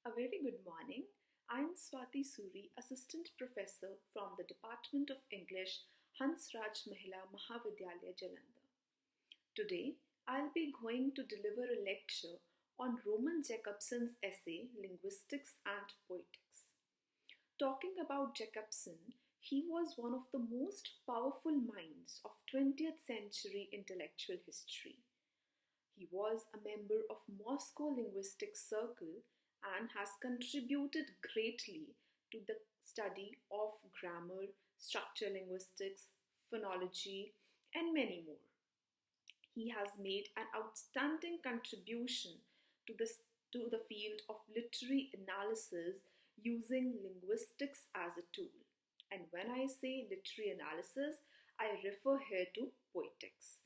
A very good morning. I'm Swati Suri, Assistant Professor from the Department of English, Hansraj Mahila Mahavidyalaya, Jalandhar. Today, I'll be going to deliver a lecture on Roman Jacobsen's essay, Linguistics and Poetics. Talking about Jacobsen, he was one of the most powerful minds of 20th century intellectual history. He was a member of Moscow Linguistics Circle and has contributed greatly to the study of grammar, structure linguistics, phonology, and many more. He has made an outstanding contribution to the field of literary analysis using linguistics as a tool. And when I say literary analysis, I refer here to poetics.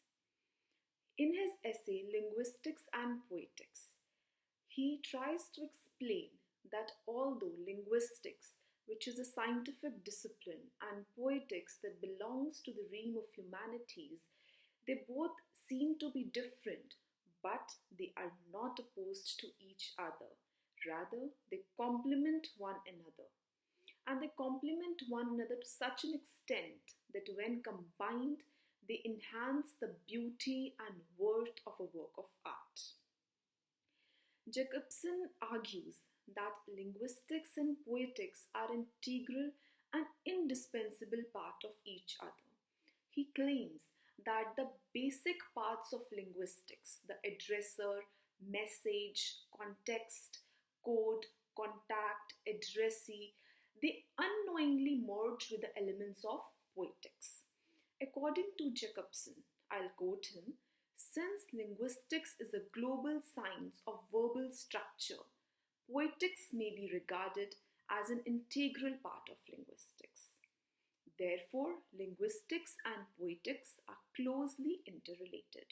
In his essay, Linguistics and Poetics, he tries to explain that although linguistics, which is a scientific discipline, and poetics that belongs to the realm of humanities, they both seem to be different, but they are not opposed to each other. Rather, they complement one another. And they complement one another to such an extent that when combined, they enhance the beauty and worth of a work of art. Jacobsen argues that linguistics and poetics are integral and indispensable part of each other. He claims that the basic parts of linguistics, the addressor, message, context, code, contact, addressee, they unknowingly merge with the elements of poetics. According to Jacobsen, I'll quote him, since linguistics is a global science of verbal structure, poetics may be regarded as an integral part of linguistics. Therefore, linguistics and poetics are closely interrelated.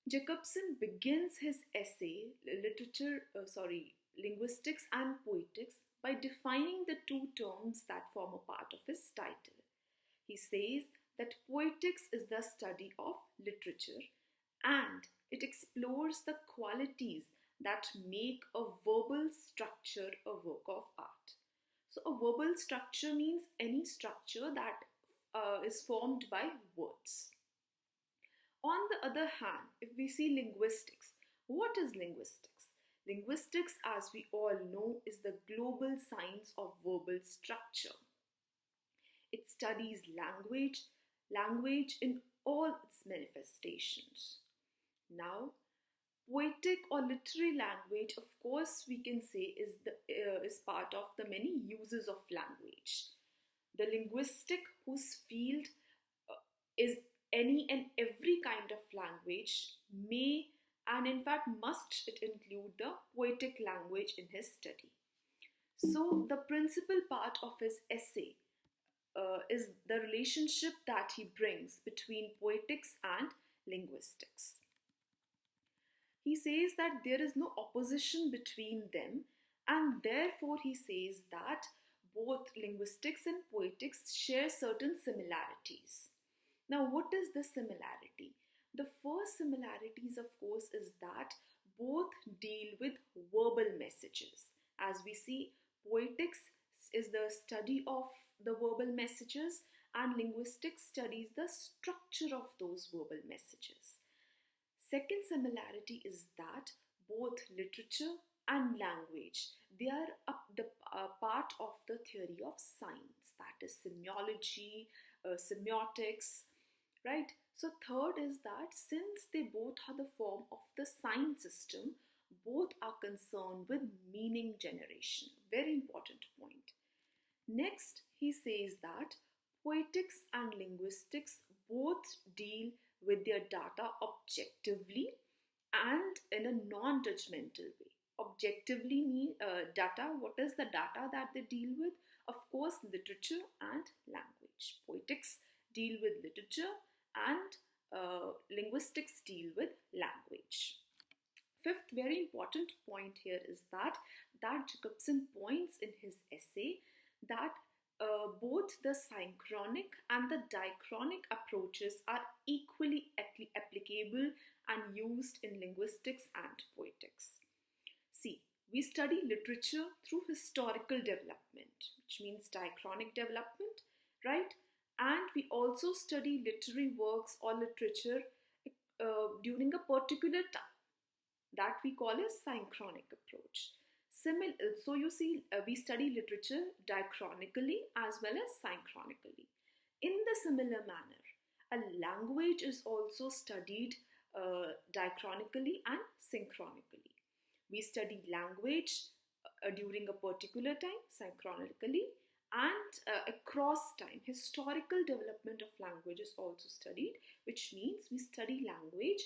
Jacobsen begins his essay, Linguistics and Poetics, by defining the two terms that form a part of his title. He says that poetics is the study of literature and it explores the qualities that make a verbal structure a work of art. So a verbal structure means any structure that is formed by words. On the other hand, if we see linguistics, what is linguistics? Linguistics, as we all know, is the global science of verbal structure. It studies language in all its manifestations. Now, poetic or literary language, of course, we can say is part of the many uses of language. The linguistic whose field is any and every kind of language may and in fact must it include the poetic language in his study. So the principal part of his essay is the relationship that he brings between poetics and linguistics. He says that there is no opposition between them, and therefore he says that both linguistics and poetics share certain similarities. Now, what is the similarity? The first similarities, of course, is that both deal with verbal messages. As we see, poetics is the study of the verbal messages and linguistics studies the structure of those verbal messages. Second similarity is that both literature and language, they are the part of the theory of science, that is semiology, semiotics, right? So third is that since they both are the form of the science system, both are concerned with meaning generation. Very important point. Next, he says that poetics and linguistics both deal with their data objectively and in a non-judgmental way. Objectively mean data, what is the data that they deal with? Of course, literature and language. Poetics deal with literature and linguistics deal with language. Fifth very important point here is that Jacobsen points in his essay that both the synchronic and the diachronic approaches are equally applicable and used in linguistics and poetics. See, We study literature through historical development, which means diachronic development, right? And we also study literary works or literature during a particular time. That we call a synchronic approach. So you see, we study literature diachronically as well as synchronically. In the similar manner, a language is also studied diachronically and synchronically. We study language during a particular time, synchronically, and across time. Historical development of language is also studied, which means we study language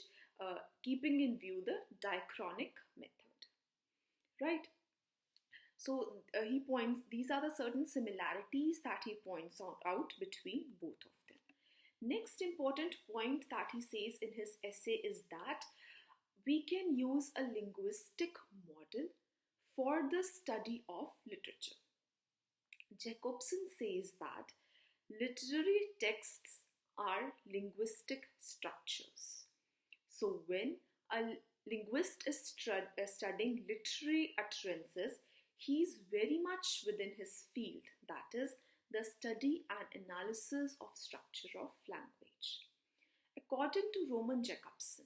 keeping in view the diachronic method, right? So these are the certain similarities that he points out between both of them. Next important point that he says in his essay is that we can use a linguistic model for the study of literature. Jacobsen says that literary texts are linguistic structures. So when a linguist is studying literary utterances, he is very much within his field, that is, the study and analysis of structure of language. According to Roman Jacobsen,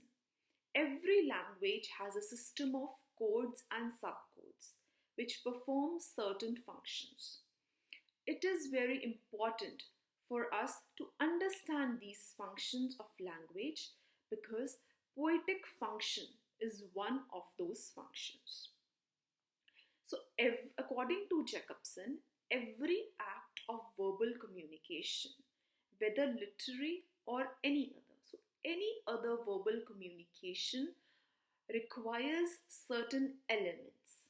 every language has a system of codes and subcodes which perform certain functions. It is very important for us to understand these functions of language because poetic function is one of those functions. So, according to Jacobsen, every act of verbal communication, whether literary or any other, so any other verbal communication requires certain elements.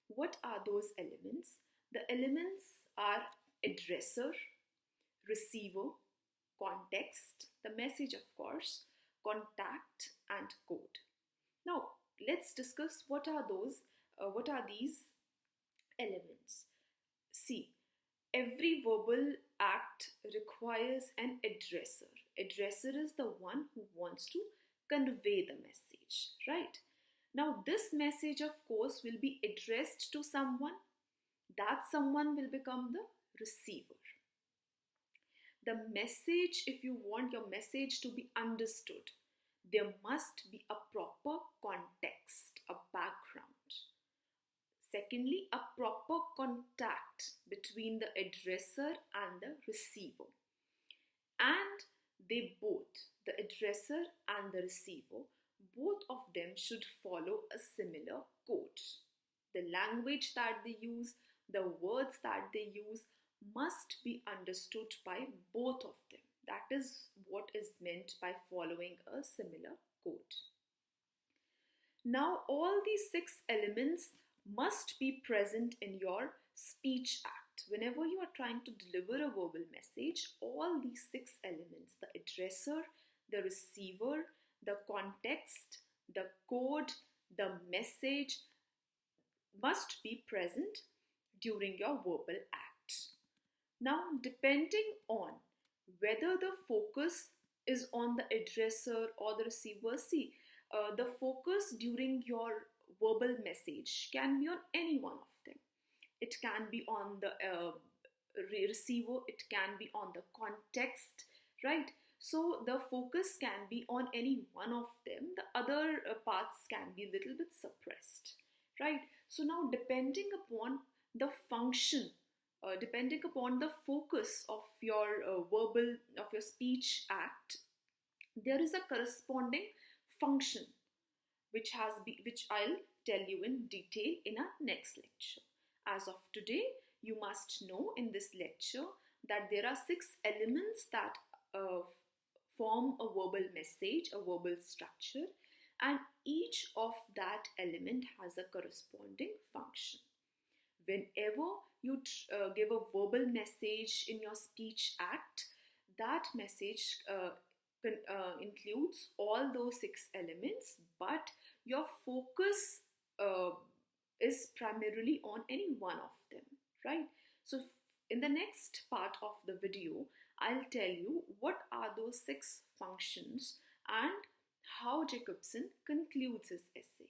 What are those elements? The elements are addressor, receiver, context, the message of course, contact and code. Now let's discuss what are these elements. See, every verbal act requires an addressor. Addressor is the one who wants to convey the message, right? Now this message of course will be addressed to someone. That someone will become the receiver. The message, if you want your message to be understood, there must be a proper context, a background. Secondly, a proper contact between the addressor and the receiver. And they both, the addressor and the receiver, both of them should follow a similar code. The language that they use, the words that they use must be understood by both of them. That is what is meant by following a similar code. Now, all these 6 elements must be present in your speech act. Whenever you are trying to deliver a verbal message, all these 6 elements, the addressor, the receiver, the context, the code, the message, must be present during your verbal act. Now, depending on whether the focus is on the addressor or the receiver, see, the focus during your verbal message can be on any one of them. It can be on the receiver, it can be on the context, right? So the focus can be on any one of them. The other parts can be a little bit suppressed, right? So now depending upon the function, depending upon the focus of your speech act, there is a corresponding function which I'll tell you in detail in our next lecture. As of today, you must know in this lecture that there are 6 elements that form a verbal message, a verbal structure, and each of that element has a corresponding function. Whenever you give a verbal message in your speech act, that message includes all those 6 elements, but your focus is primarily on any one of them, right? So in the next part of the video, I'll tell you what are those 6 functions and how Jacobsen concludes his essay.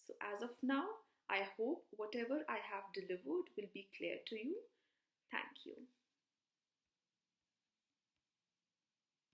So as of now, I hope whatever I have delivered will be clear to you. Thank you.